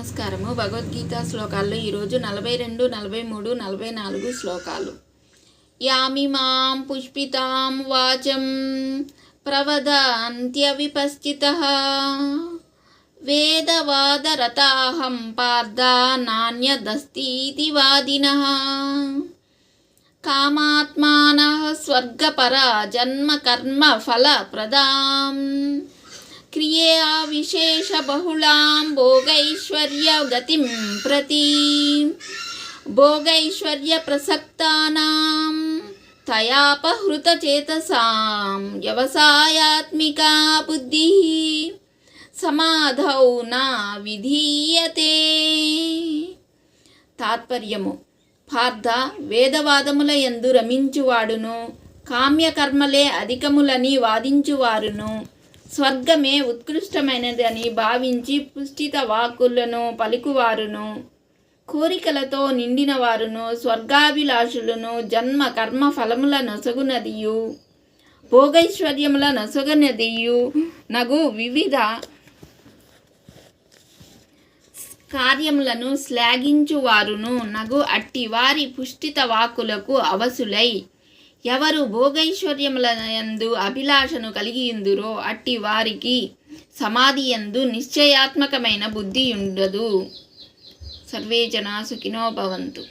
నమస్కారము. భగవద్గీత శ్లోకాల్లో ఈరోజు 42, 43, 44 శ్లోకాలు. యామిమాం పుష్పితాం వాచం ప్రవదంత్యవిపశ్చితః వేదవాదరతాహం పార్థ నాన్యదస్తితి వాదినః కామాత్మానః స్వర్గపరా జన్మ కర్మ ఫలప్రదాం క్రియా విశేష బహుళాం భోగైశ్వర్య గతిం ప్రతి భోగైశ్వర్య ప్రసక్తానాం తయాపహృత చేతసాం వ్యవసాయాత్మికా బుద్ధి సమాధౌ నా విధీయతే. తాత్పర్యము: పార్థ, వేదవాదముల యందు రమించువాడును కామ్యకర్మలే అధికములని వాదించువారును స్వర్గమే ఉత్కృష్టమైనదని భావించి పుష్టిత వాక్కులను పలుకువారును కోరికలతో నిండిన వారును స్వర్గాభిలాషులను జన్మ కర్మ ఫలముల నొసగునదియు భోగైశ్వర్యముల నొసగునదియు నగు వివిధ కార్యములను శ్లాఘించువారును నగు అట్టి వారి పుష్టిత వాక్కులకు అవసులై ఎవరు భోగైశ్వర్యములయందు అభిలాషను కలిగియుందురో అట్టి వారికి సమాధియందు నిశ్చయాత్మకమైన బుద్ధి ఉండదు. సర్వే జనా సుఖినో భవంతు.